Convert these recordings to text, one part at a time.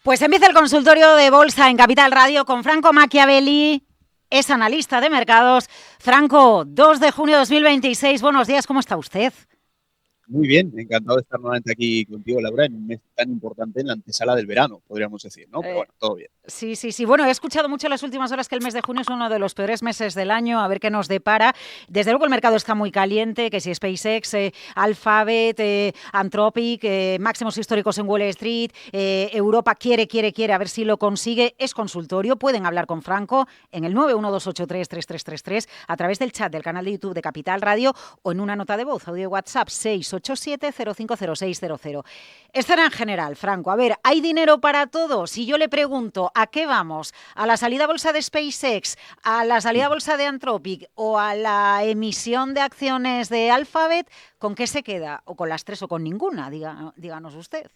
Pues empieza el consultorio de bolsa en Capital Radio con Franco Machiavelli, es analista de mercados. Franco, 2 de junio de 2026, buenos días, ¿cómo está usted? Muy bien, encantado de estar nuevamente aquí contigo, Laura, en un mes tan importante en la antesala del verano, podríamos decir, ¿no? Pero bueno, todo bien. Sí. Bueno, he escuchado mucho en las últimas horas que el mes de junio es uno de los peores meses del año, a ver qué nos depara. Desde luego el mercado está muy caliente, que si SpaceX, Alphabet, Anthropic, máximos históricos en Wall Street, Europa quiere, a ver si lo consigue. Es consultorio, pueden hablar con Franco en el 912833333 a través del chat del canal de YouTube de Capital Radio o en una nota de voz, audio WhatsApp 687-050600. Escena en general, Franco. A ver, ¿hay dinero para todo? Si yo le pregunto, ¿a qué vamos? ¿A la salida a bolsa de SpaceX? ¿A la salida a bolsa de Anthropic? ¿O a la emisión de acciones de Alphabet? ¿Con qué se queda? ¿O con las tres o con ninguna? Díganos usted.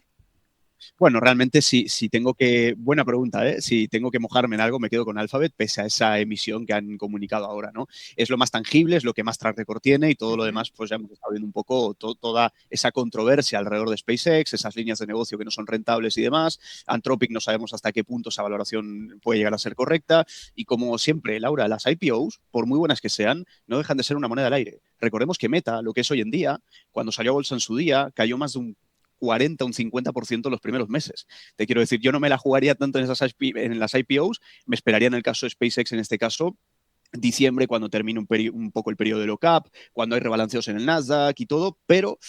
Bueno, realmente si tengo que, buena pregunta, ¿eh? Si tengo que mojarme en algo, me quedo con Alphabet, pese a esa emisión que han comunicado ahora, ¿no? Es lo más tangible, es lo que más track record tiene y todo lo demás, pues ya hemos estado viendo un poco toda esa controversia alrededor de SpaceX, esas líneas de negocio que no son rentables y demás. Anthropic no sabemos hasta qué punto esa valoración puede llegar a ser correcta. Y como siempre, Laura, las IPOs, por muy buenas que sean, no dejan de ser una moneda al aire. Recordemos que Meta, lo que es hoy en día, cuando salió a bolsa en su día, cayó más de un 40, un 50% los primeros meses. Te quiero decir, yo no me la jugaría tanto en las IPOs, me esperaría en el caso de SpaceX, en este caso, diciembre, cuando termine un poco el periodo de lock-up, cuando hay rebalanceos en el Nasdaq y todo, pero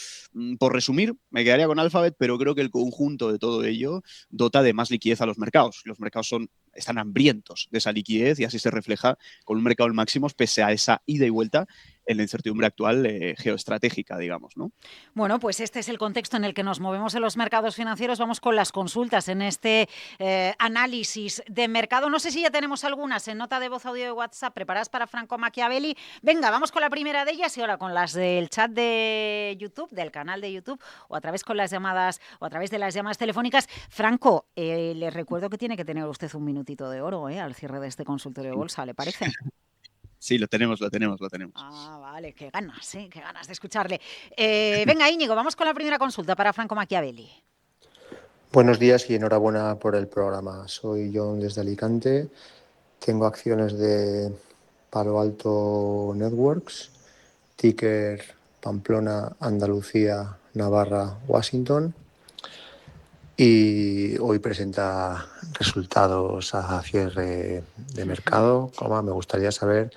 por resumir, me quedaría con Alphabet, pero creo que el conjunto de todo ello dota de más liquidez a los mercados. Los mercados están hambrientos de esa liquidez y así se refleja con un mercado en máximos pese a esa ida y vuelta en la incertidumbre actual geoestratégica, digamos, ¿no? Bueno, pues este es el contexto en el que nos movemos en los mercados financieros. Vamos con las consultas en este análisis de mercado. No sé si ya tenemos algunas en nota de voz, audio de WhatsApp preparadas para Franco Machiavelli. Venga, vamos con la primera de ellas y ahora con las del chat de YouTube, del canal de YouTube, o a través con las llamadas o a través de las llamadas telefónicas. Franco, les recuerdo que tiene que tener usted un minutito de oro al cierre de este consultorio de bolsa, ¿le parece? Sí, lo tenemos. Ah, vale, qué ganas de escucharle. Venga, Íñigo, vamos con la primera consulta para Franco Machiavelli. Buenos días y enhorabuena por el programa. Soy John desde Alicante. Tengo acciones de Palo Alto Networks, ticker Pamplona, Andalucía, Navarra, Washington. Y hoy presenta resultados a cierre de mercado. Me gustaría saber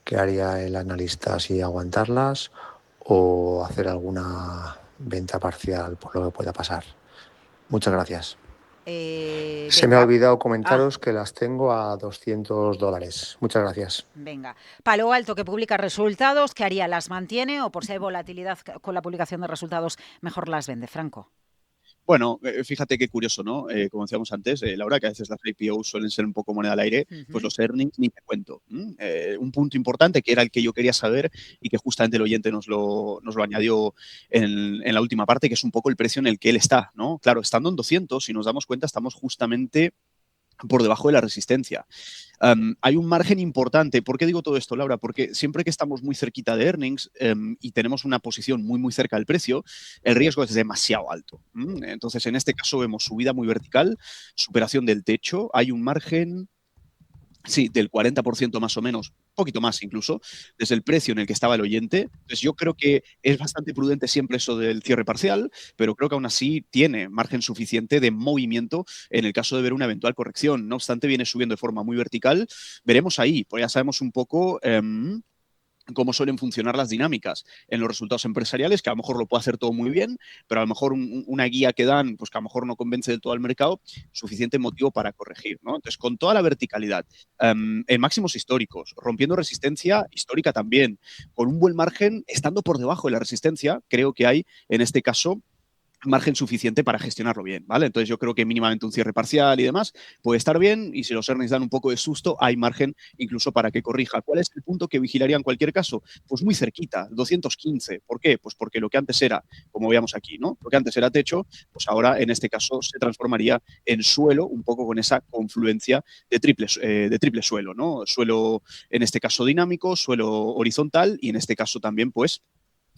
qué haría el analista, si aguantarlas o hacer alguna venta parcial por lo que pueda pasar. Muchas gracias. Se me ha olvidado comentaros que las tengo a $200. Muchas gracias. Venga. Palo Alto, que publica resultados, ¿qué haría? ¿Las mantiene o por si hay volatilidad con la publicación de resultados mejor las vende, Franco? Bueno, fíjate qué curioso, ¿no? Como decíamos antes, Laura, que a veces las IPOs suelen ser un poco moneda al aire, pues los earnings ni te cuento. Un punto importante que era el que yo quería saber y que justamente el oyente nos lo añadió en la última parte, que es un poco el precio en el que él está, ¿no? Claro, estando en 200, si nos damos cuenta, estamos justamente por debajo de la resistencia. Hay un margen importante. ¿Por qué digo todo esto, Laura? Porque siempre que estamos muy cerquita de earnings y tenemos una posición muy cerca del precio, el riesgo es demasiado alto. Entonces, en este caso vemos subida muy vertical, superación del techo, hay un margen... Sí, del 40% más o menos, un poquito más incluso, desde el precio en el que estaba el oyente. Entonces yo creo que es bastante prudente siempre eso del cierre parcial, pero creo que aún así tiene margen suficiente de movimiento en el caso de ver una eventual corrección. No obstante, viene subiendo de forma muy vertical. Veremos ahí, pues ya sabemos un poco... cómo suelen funcionar las dinámicas en los resultados empresariales, que a lo mejor lo puede hacer todo muy bien, pero a lo mejor una guía que dan, pues que a lo mejor no convence del todo al mercado, suficiente motivo para corregir, ¿no? Entonces, con toda la verticalidad, en máximos históricos, rompiendo resistencia histórica también, con un buen margen, estando por debajo de la resistencia, creo que hay, en este caso, margen suficiente para gestionarlo bien, ¿vale? Entonces yo creo que mínimamente un cierre parcial y demás puede estar bien, y si los earnings dan un poco de susto, hay margen incluso para que corrija. ¿Cuál es el punto que vigilaría en cualquier caso? Pues muy cerquita, 215. ¿Por qué? Pues porque lo que antes era, como veíamos aquí, ¿no? Lo que antes era techo, pues ahora en este caso se transformaría en suelo, un poco con esa confluencia de triple suelo, ¿no? Suelo en este caso dinámico, suelo horizontal y en este caso también pues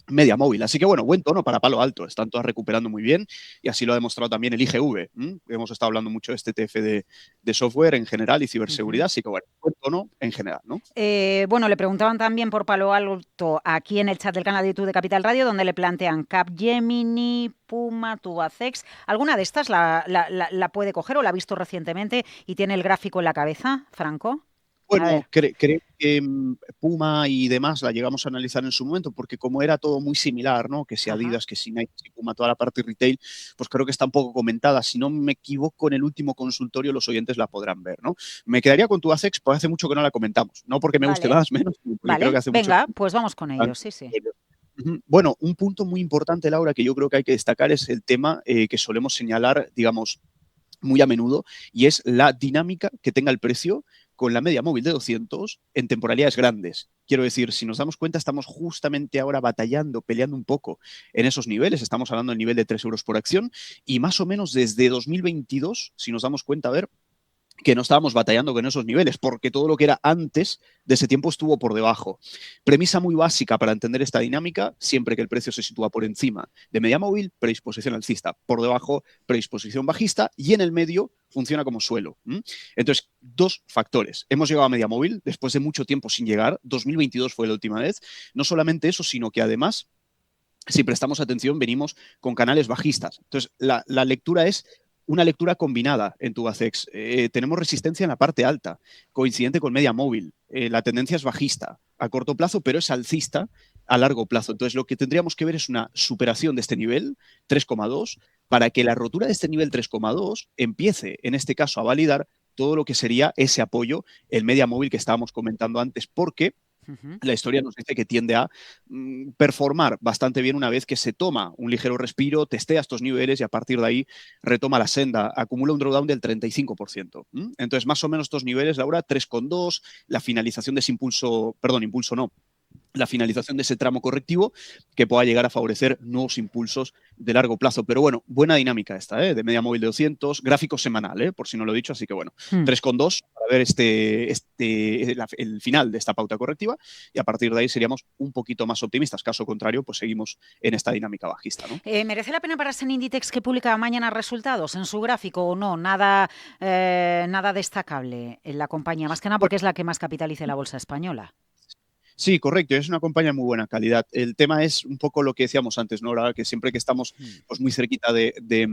media móvil. Así que bueno, buen tono para Palo Alto. Están todas recuperando muy bien y así lo ha demostrado también el IGV. Hemos estado hablando mucho de este ETF de software en general y ciberseguridad, así que bueno, buen tono en general, ¿no? Bueno, le preguntaban también por Palo Alto aquí en el chat del canal de YouTube de Capital Radio, donde le plantean Capgemini, Puma, Tubacex. ¿Alguna de estas la puede coger o la ha visto recientemente y tiene el gráfico en la cabeza, Franco? Bueno, creo que Puma y demás la llegamos a analizar en su momento, porque como era todo muy similar, ¿no? Que si Adidas, que si Nike, que si Puma, toda la parte retail, pues creo que está un poco comentada. Si no me equivoco, en el último consultorio los oyentes la podrán ver, ¿no? Me quedaría con Tubacex, porque hace mucho que no la comentamos. No porque me guste más, menos, porque creo que hace mucho. Venga, pues vamos con ellos, sí. Bueno, un punto muy importante, Laura, que yo creo que hay que destacar es el tema que solemos señalar, digamos, muy a menudo, y es la dinámica que tenga el precio con la media móvil de 200 en temporalidades grandes. Quiero decir, si nos damos cuenta, estamos justamente ahora batallando, peleando un poco en esos niveles. Estamos hablando del nivel de 3 euros por acción y más o menos desde 2022, si nos damos cuenta, a ver, que no estábamos batallando con esos niveles, porque todo lo que era antes de ese tiempo estuvo por debajo. Premisa muy básica para entender esta dinámica: siempre que el precio se sitúa por encima de media móvil, predisposición alcista; por debajo, predisposición bajista; y en el medio funciona como suelo. Entonces, dos factores. Hemos llegado a media móvil después de mucho tiempo sin llegar. 2022 fue la última vez. No solamente eso, sino que además, si prestamos atención, venimos con canales bajistas. Entonces, la lectura es una lectura combinada en Tubacex. Tenemos resistencia en la parte alta, coincidente con media móvil. La tendencia es bajista a corto plazo, pero es alcista a largo plazo. Entonces, lo que tendríamos que ver es una superación de este nivel, 3,2, para que la rotura de este nivel 3,2 empiece, en este caso, a validar todo lo que sería ese apoyo, el media móvil que estábamos comentando antes, porque la historia nos dice que tiende a performar bastante bien una vez que se toma un ligero respiro, testea estos niveles y a partir de ahí retoma la senda. Acumula un drawdown del 35%. Entonces, más o menos estos niveles, Laura, 3,2, la finalización de ese impulso, perdón, impulso no, la finalización de ese tramo correctivo que pueda llegar a favorecer nuevos impulsos de largo plazo. Pero bueno, buena dinámica esta, de media móvil de 200, gráfico semanal, por si no lo he dicho, así que bueno, 3,2 para ver el final de esta pauta correctiva y a partir de ahí seríamos un poquito más optimistas. Caso contrario, pues seguimos en esta dinámica bajista, ¿no? ¿Merece la pena pararse en Inditex, que publica mañana resultados en su gráfico, o no? Nada destacable en la compañía, más que nada porque es la que más capitaliza la bolsa española. Sí, correcto, es una compañía de muy buena calidad. El tema es un poco lo que decíamos antes, ¿no? Ahora que siempre que estamos pues, muy cerquita de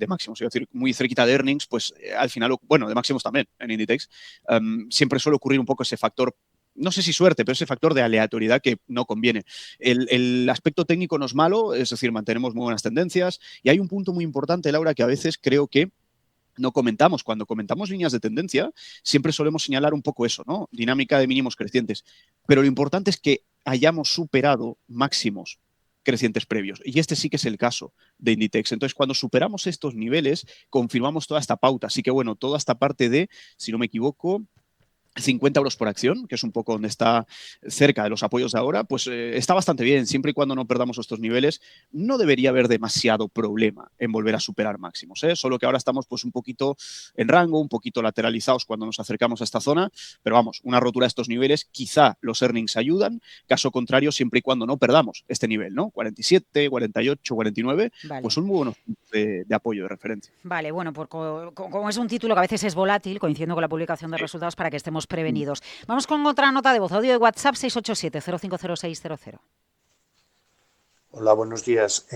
máximos, es decir, muy cerquita de earnings, pues al final, bueno, de máximos también en Inditex, siempre suele ocurrir un poco ese factor, no sé si suerte, pero ese factor de aleatoriedad que no conviene. El aspecto técnico no es malo, es decir, mantenemos muy buenas tendencias y hay un punto muy importante, Laura, que a veces creo que no comentamos. Cuando comentamos líneas de tendencia, siempre solemos señalar un poco eso, ¿no? Dinámica de mínimos crecientes. Pero lo importante es que hayamos superado máximos crecientes previos. Y este sí que es el caso de Inditex. Entonces, cuando superamos estos niveles, confirmamos toda esta pauta. Así que, bueno, toda esta parte de, si no me equivoco, 50 euros por acción, que es un poco donde está cerca de los apoyos de ahora, pues está bastante bien. Siempre y cuando no perdamos estos niveles, no debería haber demasiado problema en volver a superar máximos. Solo que ahora estamos pues un poquito en rango, un poquito lateralizados cuando nos acercamos a esta zona, pero vamos, una rotura de estos niveles, quizá los earnings ayudan, caso contrario, siempre y cuando no perdamos este nivel, ¿no? 47, 48, 49, vale. Pues son muy buenos de apoyo, de referencia. Vale, bueno, como es un título que a veces es volátil, coincidiendo con la publicación de resultados, para que estemos prevenidos. Vamos con otra nota de voz, audio de WhatsApp 687-050600. Hola, buenos días.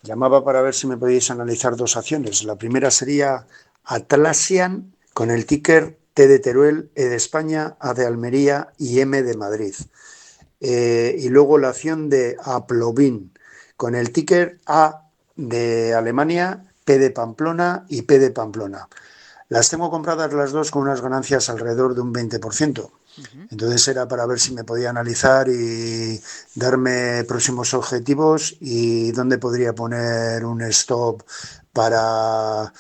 Llamaba para ver si me podéis analizar dos acciones. La primera sería Atlassian, con el ticker T de Teruel, E de España, A de Almería y M de Madrid. Y luego la acción de Aplovin, con el ticker A de Alemania, P de Pamplona y P de Pamplona. Las tengo compradas las dos con unas ganancias alrededor de un 20%. Entonces era para ver si me podía analizar y darme próximos objetivos y dónde podría poner un stop para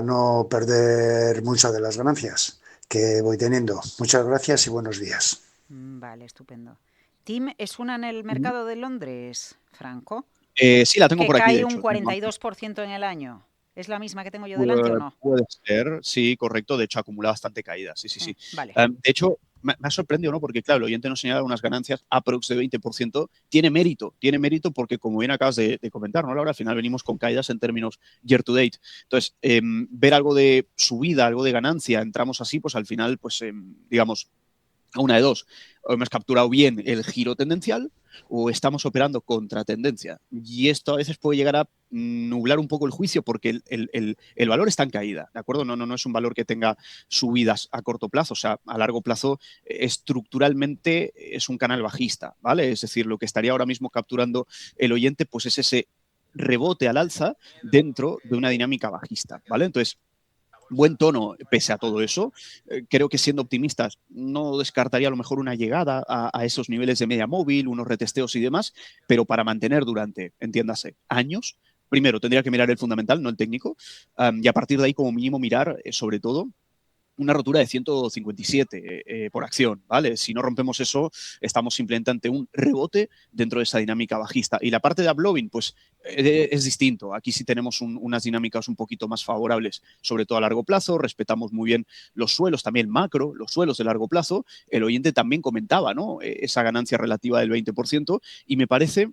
no perder muchas de las ganancias que voy teniendo. Muchas gracias y buenos días. Vale, estupendo. ¿TIM es una en el mercado de Londres, Franco? Sí, la tengo por aquí. Que cae un 42% en el año. ¿Es la misma que tengo yo delante o no? Puede ser, sí, correcto. De hecho, acumula bastante caída. Sí. Vale. De hecho, me ha sorprendido, ¿no? Porque, claro, el oyente nos señala unas ganancias aprox de 20%. Tiene mérito porque, como bien acabas de comentar, ¿no, Laura? Al final venimos con caídas en términos year to date. Entonces, ver algo de subida, algo de ganancia, entramos así, pues al final, pues, digamos, a una de dos, o hemos capturado bien el giro tendencial o estamos operando contra tendencia. Y esto a veces puede llegar a nublar un poco el juicio porque el valor está en caída, ¿de acuerdo? No es un valor que tenga subidas a corto plazo, o sea, a largo plazo estructuralmente es un canal bajista, ¿vale? Es decir, lo que estaría ahora mismo capturando el oyente pues es ese rebote al alza dentro de una dinámica bajista, ¿vale? Entonces, buen tono pese a todo eso. Creo que siendo optimistas no descartaría a lo mejor una llegada a esos niveles de media móvil, unos retesteos y demás, pero para mantener durante, entiéndase, años, primero tendría que mirar el fundamental, no el técnico, y a partir de ahí como mínimo mirar sobre todo una rotura de 157 por acción, ¿vale? Si no rompemos eso, estamos simplemente ante un rebote dentro de esa dinámica bajista. Y la parte de uploving, pues es distinto. Aquí sí tenemos unas dinámicas un poquito más favorables, sobre todo a largo plazo. Respetamos muy bien los suelos, también macro, los suelos de largo plazo. El oyente también comentaba, ¿no? Esa ganancia relativa del 20% y me parece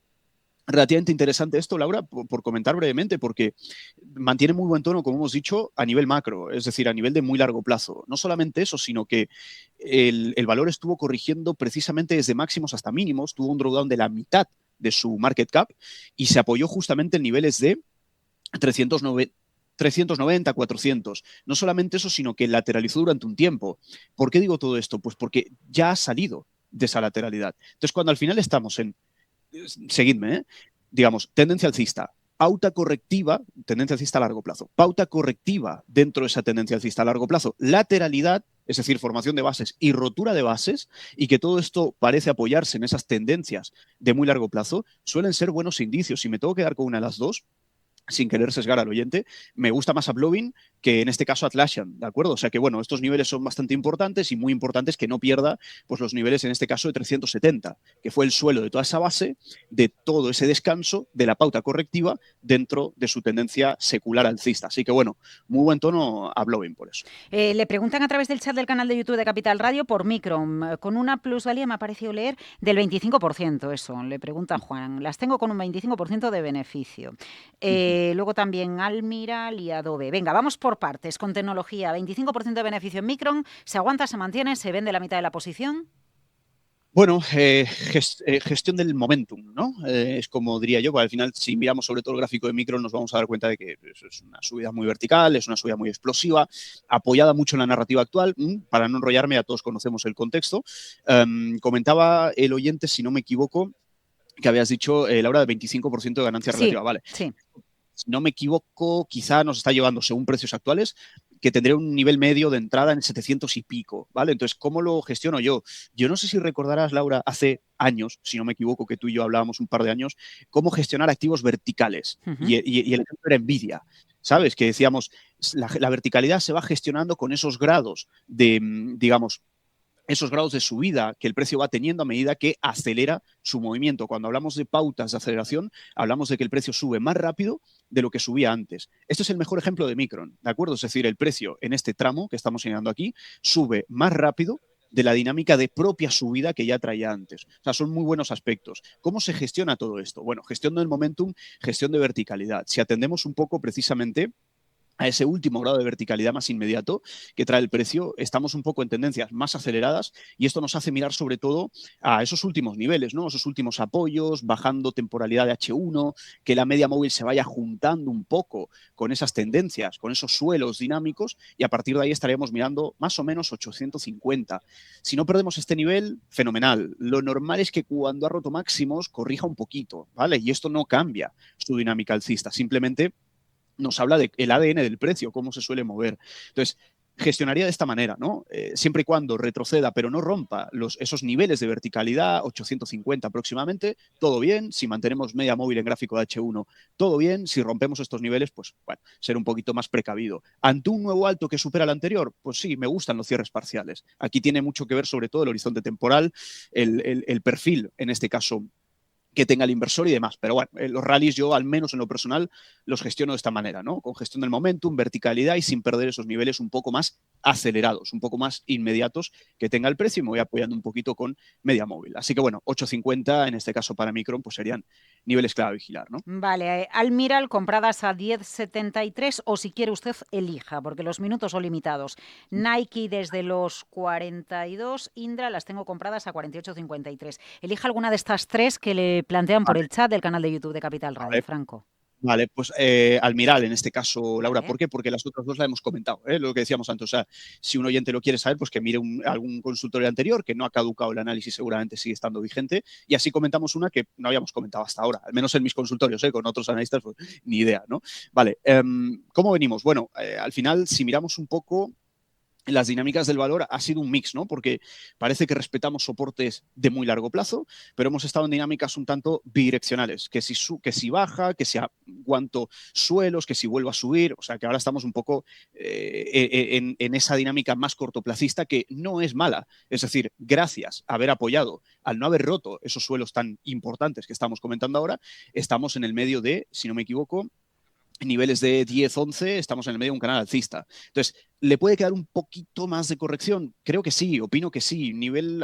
relativamente interesante esto, Laura, por comentar brevemente, porque mantiene muy buen tono, como hemos dicho, a nivel macro, es decir, a nivel de muy largo plazo. No solamente eso, sino que el valor estuvo corrigiendo precisamente desde máximos hasta mínimos, tuvo un drawdown de la mitad de su market cap y se apoyó justamente en niveles de 390, 400. No solamente eso, sino que lateralizó durante un tiempo. ¿Por qué digo todo esto? Pues porque ya ha salido de esa lateralidad. Entonces, cuando al final estamos en seguidme, digamos, tendencia alcista, pauta correctiva, tendencia alcista a largo plazo, pauta correctiva dentro de esa tendencia alcista a largo plazo, lateralidad, es decir, formación de bases y rotura de bases, y que todo esto parece apoyarse en esas tendencias de muy largo plazo, suelen ser buenos indicios. Si me tengo que quedar con una de las dos, sin querer sesgar al oyente, me gusta más Uploving que en este caso Atlassian, ¿de acuerdo? O sea que, bueno, estos niveles son bastante importantes y muy importantes que no pierda pues los niveles en este caso de 370, que fue el suelo de toda esa base, de todo ese descanso de la pauta correctiva dentro de su tendencia secular alcista. Así que, bueno, muy buen tono Uploving por eso. Le preguntan a través del chat del canal de YouTube de Capital Radio por Micron, con una plusvalía, me ha parecido leer, del 25%, eso, le pregunta Juan. Las tengo con un 25% de beneficio. Luego también Almiral y Adobe. Venga, vamos por partes. Con tecnología, 25% de beneficio en Micron. ¿Se aguanta, se mantiene, se vende la mitad de la posición? Bueno, gestión del momentum, ¿no? Es como diría yo, porque al final si miramos sobre todo el gráfico de Micron nos vamos a dar cuenta de que es una subida muy vertical, es una subida muy explosiva, apoyada mucho en la narrativa actual. Para no enrollarme, ya todos conocemos el contexto. Comentaba el oyente, si no me equivoco, que habías dicho, Laura, de 25% de ganancia relativa, ¿vale? Sí. Si no me equivoco, quizá nos está llevando, según precios actuales, que tendría un nivel medio de entrada en 700 y pico, ¿vale? Entonces, ¿cómo lo gestiono yo? Yo no sé si recordarás, Laura, hace años, si no me equivoco, que tú y yo hablábamos un par de años, cómo gestionar activos verticales. Y el ejemplo era Nvidia, ¿sabes? Que decíamos, la verticalidad se va gestionando con esos grados de, digamos, esos grados de subida que el precio va teniendo a medida que acelera su movimiento. Cuando hablamos de pautas de aceleración, hablamos de que el precio sube más rápido de lo que subía antes. Este es el mejor ejemplo de Micron, ¿de acuerdo? Es decir, el precio en este tramo que estamos señalando aquí sube más rápido de la dinámica de propia subida que ya traía antes. O sea, son muy buenos aspectos. ¿Cómo se gestiona todo esto? Bueno, gestión del momentum, gestión de verticalidad. Si atendemos un poco precisamente a ese último grado de verticalidad más inmediato que trae el precio, estamos un poco en tendencias más aceleradas y esto nos hace mirar sobre todo a esos últimos niveles, ¿no? Esos últimos apoyos, bajando temporalidad de H1, que la media móvil se vaya juntando un poco con esas tendencias, con esos suelos dinámicos y a partir de ahí estaríamos mirando más o menos 850. Si no perdemos este nivel, fenomenal. Lo normal es que cuando ha roto máximos corrija un poquito, ¿vale? Y esto no cambia su dinámica alcista, simplemente nos habla del ADN del precio, cómo se suele mover. Entonces, gestionaría de esta manera, ¿no? Siempre y cuando retroceda, pero no rompa esos niveles de verticalidad, 850 aproximadamente, todo bien. Si mantenemos media móvil en gráfico de H1, todo bien. Si rompemos estos niveles, pues, bueno, ser un poquito más precavido. Ante un nuevo alto que supera el anterior, pues sí, me gustan los cierres parciales. Aquí tiene mucho que ver sobre todo el horizonte temporal, el perfil, en este caso, que tenga el inversor y demás. Pero bueno, los rallies yo, al menos en lo personal, los gestiono de esta manera, ¿no? Con gestión del momentum, verticalidad y sin perder esos niveles un poco más acelerados, un poco más inmediatos que tenga el precio, y me voy apoyando un poquito con media móvil. Así que bueno, 8.50 en este caso para Micron pues serían niveles clave a vigilar, ¿no? Vale, Almiral compradas a 10.73 o si quiere usted elija, porque los minutos son limitados. Nike desde los 42, Indra las tengo compradas a 48.53. Elija alguna de estas tres que le plantean por Vale, el chat del canal de YouTube de Capital Radio, vale. Franco. Vale, pues Almiral en este caso, Laura. Vale. ¿Por qué? Porque las otras dos la hemos comentado, lo que decíamos antes. O sea, si un oyente lo quiere saber, pues que mire algún consultorio anterior, que no ha caducado el análisis, seguramente sigue estando vigente. Y así comentamos una que no habíamos comentado hasta ahora, al menos en mis consultorios, con otros analistas, pues ni idea, ¿no? Vale, ¿cómo venimos? Bueno, al final, si miramos un poco las dinámicas del valor, ha sido un mix, ¿no? Porque parece que respetamos soportes de muy largo plazo, pero hemos estado en dinámicas un tanto bidireccionales, que si baja, que si aguanto suelos, que si vuelvo a subir, o sea que ahora estamos un poco en esa dinámica más cortoplacista, que no es mala. Es decir, gracias a haber apoyado, al no haber roto esos suelos tan importantes que estamos comentando ahora, estamos en el medio de, si no me equivoco, niveles de 10, 11, estamos en el medio de un canal alcista. Entonces, ¿le puede quedar un poquito más de corrección? Creo que sí, opino que sí.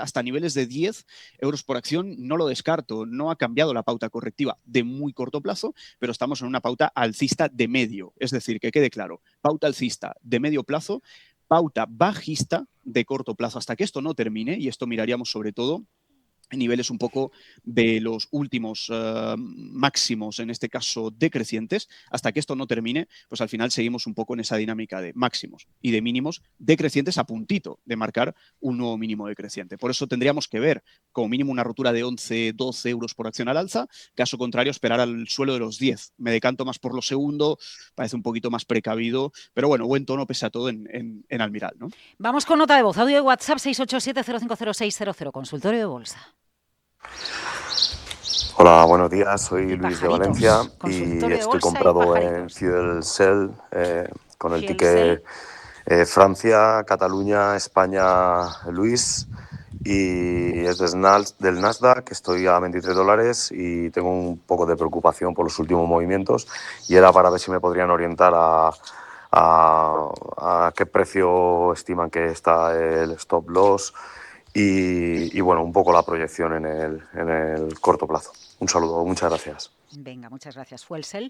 Hasta niveles de 10 euros por acción no lo descarto. No ha cambiado la pauta correctiva de muy corto plazo, pero estamos en una pauta alcista de medio. Es decir, que quede claro, pauta alcista de medio plazo, pauta bajista de corto plazo, hasta que esto no termine, y esto miraríamos sobre todo niveles un poco de los últimos máximos, en este caso decrecientes, hasta que esto no termine, pues al final seguimos un poco en esa dinámica de máximos y de mínimos decrecientes a puntito de marcar un nuevo mínimo decreciente. Por eso tendríamos que ver como mínimo una rotura de 11, 12 euros por acción al alza, caso contrario esperar al suelo de los 10. Me decanto más por lo segundo, parece un poquito más precavido, pero bueno, buen tono pese a todo en Almiral, ¿no? Vamos con nota de voz, audio de WhatsApp 687-050600, consultorio de bolsa. Hola, buenos días. Soy Y Luis de pajaritos. Valencia y Consultorio de estoy bolsa y comprado en pajaritos. Fuel Cell con el Fuel ticker Francia, Cataluña, España, Luis, y es del Nasdaq. Estoy a 23 dólares y tengo un poco de preocupación por los últimos movimientos, y era para ver si me podrían orientar a qué precio estiman que está el stop loss y bueno, un poco la proyección en el corto plazo. Un saludo, muchas gracias. Venga, muchas gracias. Fuel Cell.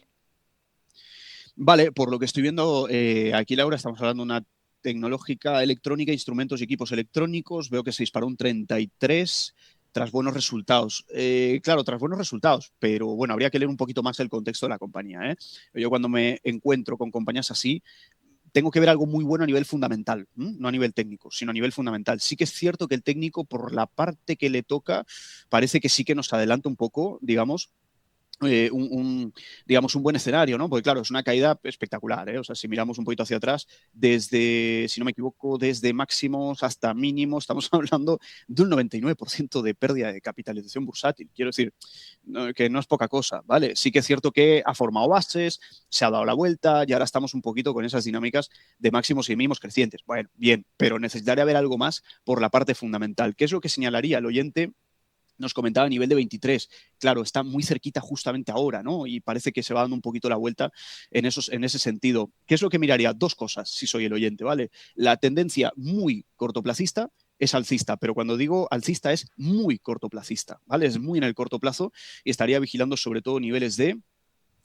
Vale, por lo que estoy viendo aquí, Laura, estamos hablando de una tecnológica electrónica, instrumentos y equipos electrónicos. Veo que se disparó un 33 tras buenos resultados. Claro, tras buenos resultados, pero bueno, habría que leer un poquito más el contexto de la compañía. Yo cuando me encuentro con compañías así, tengo que ver algo muy bueno a nivel fundamental, no a nivel técnico, sino a nivel fundamental. Sí que es cierto que el técnico, por la parte que le toca, parece que sí que nos adelanta un poco, digamos, digamos, un buen escenario, ¿no? Porque claro, es una caída espectacular, ¿eh? O sea, si miramos un poquito hacia atrás, desde, si no me equivoco, desde máximos hasta mínimos, estamos hablando de un 99% de pérdida de capitalización bursátil. Quiero decir, que no es poca cosa, ¿vale? Sí que es cierto que ha formado bases, se ha dado la vuelta y ahora estamos un poquito con esas dinámicas de máximos y mínimos crecientes. Bueno, bien, pero necesitaría ver algo más por la parte fundamental. ¿Qué es lo que señalaría el oyente? Nos comentaba a nivel de 23. Claro, está muy cerquita justamente ahora, ¿no? Y parece que se va dando un poquito la vuelta en ese sentido. ¿Qué es lo que miraría? Dos cosas, si soy el oyente, ¿vale? La tendencia muy cortoplacista es alcista, pero cuando digo alcista es muy cortoplacista, ¿vale? Es muy en el corto plazo y estaría vigilando sobre todo niveles de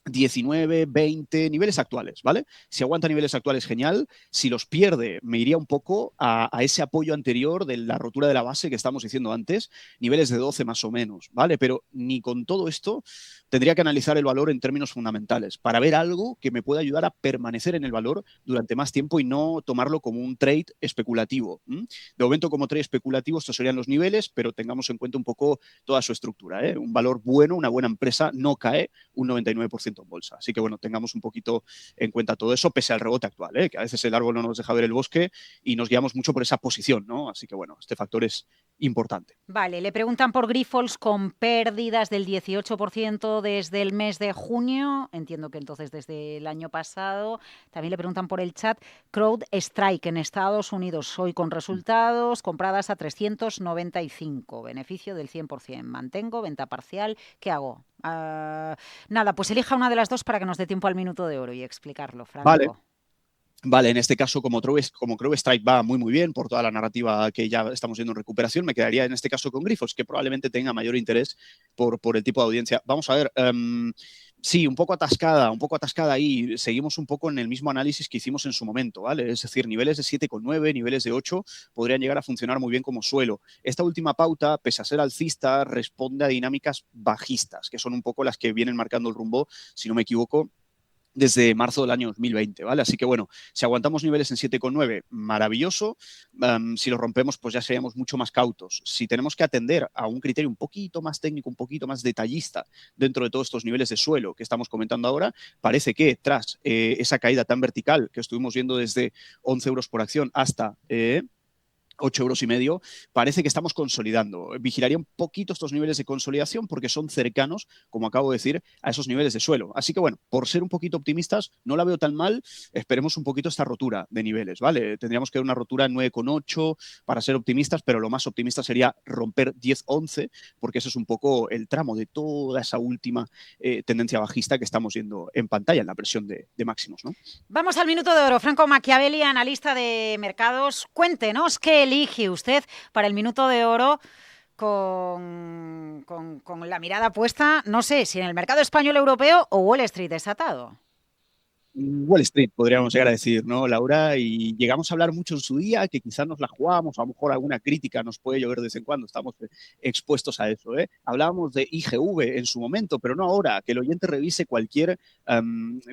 19, 20, niveles actuales, ¿vale? Si aguanta niveles actuales, genial. Si los pierde, me iría un poco a ese apoyo anterior de la rotura de la base que estamos diciendo antes, niveles de 12 más o menos, ¿vale? Pero ni con todo esto tendría que analizar el valor en términos fundamentales para ver algo que me pueda ayudar a permanecer en el valor durante más tiempo y no tomarlo como un trade especulativo. De momento, como trade especulativo, estos serían los niveles, pero tengamos en cuenta un poco toda su estructura, ¿eh? Un valor bueno, una buena empresa, no cae un 99% en bolsa. Así que bueno, tengamos un poquito en cuenta todo eso, pese al rebote actual, que a veces el árbol no nos deja ver el bosque y nos guiamos mucho por esa posición, ¿no? Así que bueno, este factor es importante. Vale, le preguntan por Grifols con pérdidas del 18% desde el mes de junio, entiendo que entonces desde el año pasado. También le preguntan por el chat CrowdStrike en Estados Unidos, hoy con resultados, compradas a 395, beneficio del 100%. Mantengo, venta parcial, ¿qué hago? Nada, pues elija una de las dos para que nos dé tiempo al minuto de oro y explicarlo, Franco. Vale, en este caso, como CrowdStrike va muy bien por toda la narrativa que ya estamos viendo en recuperación, me quedaría en este caso con Grifols, que probablemente tenga mayor interés por el tipo de audiencia. Vamos a ver, sí, un poco atascada ahí. Seguimos un poco en el mismo análisis que hicimos en su momento, ¿vale? Es decir, niveles de 7,9, niveles de 8 podrían llegar a funcionar muy bien como suelo. Esta última pauta, pese a ser alcista, responde a dinámicas bajistas, que son un poco las que vienen marcando el rumbo, si no me equivoco, desde marzo del año 2020, ¿vale? Así que bueno, si aguantamos niveles en 7,9, maravilloso. Si los rompemos, pues ya seríamos mucho más cautos. Si tenemos que atender a un criterio un poquito más técnico, un poquito más detallista dentro de todos estos niveles de suelo que estamos comentando ahora, parece que tras esa caída tan vertical que estuvimos viendo desde 11 euros por acción hasta 8,5 euros, parece que estamos consolidando. Vigilaría un poquito estos niveles de consolidación porque son cercanos, como acabo de decir, a esos niveles de suelo. Así que bueno, por ser un poquito optimistas, no la veo tan mal. Esperemos un poquito esta rotura de niveles, ¿vale? Tendríamos que ver una rotura en 9,8 para ser optimistas, pero lo más optimista sería romper 10,11, porque ese es un poco el tramo de toda esa última tendencia bajista que estamos viendo en pantalla, en la presión de máximos, ¿no? Vamos al minuto de oro. Franco Machiavelli, analista de mercados. Cuéntenos qué elige usted para el minuto de oro con la mirada puesta, no sé, si en el mercado español, europeo o Wall Street desatado. Wall Street, podríamos llegar a decir, ¿no, Laura? Y llegamos a hablar mucho en su día, que quizás nos la jugamos, a lo mejor alguna crítica nos puede llover de vez en cuando, estamos expuestos a eso, ¿eh? Hablábamos de IGV en su momento, pero no ahora, que el oyente revise cualquier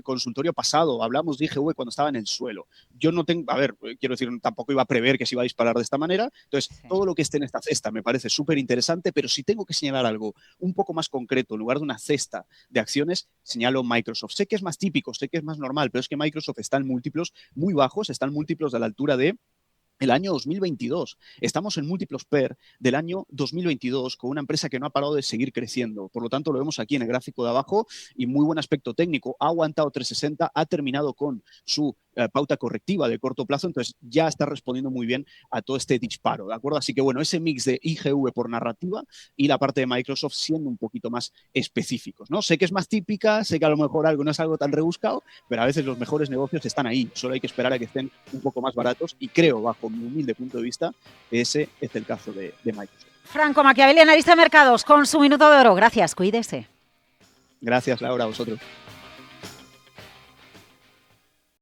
consultorio pasado. Hablamos de IGV cuando estaba en el suelo. Yo no tengo, a ver, quiero decir, tampoco iba a prever que se iba a disparar de esta manera, entonces todo lo que esté en esta cesta me parece súper interesante, pero si tengo que señalar algo un poco más concreto, en lugar de una cesta de acciones, señalo Microsoft. Sé que es más típico, sé que es más normal, pero es que Microsoft está en múltiplos muy bajos, está en múltiplos de la altura de el año 2022. Estamos en múltiplos PER del año 2022 con una empresa que no ha parado de seguir creciendo. Por lo tanto, lo vemos aquí en el gráfico de abajo y muy buen aspecto técnico. Ha aguantado 360, ha terminado con su pauta correctiva de corto plazo, entonces ya está respondiendo muy bien a todo este disparo, ¿de acuerdo? Así que bueno, ese mix de IGV por narrativa y la parte de Microsoft siendo un poquito más específicos, ¿no? Sé que es más típica, sé que a lo mejor algo no es algo tan rebuscado, pero a veces los mejores negocios están ahí, solo hay que esperar a que estén un poco más baratos y creo, bajo mi humilde punto de vista, que ese es el caso de Microsoft. Franco Machiavelli, analista de mercados, con su minuto de oro. Gracias, cuídese. Gracias, Laura, a vosotros.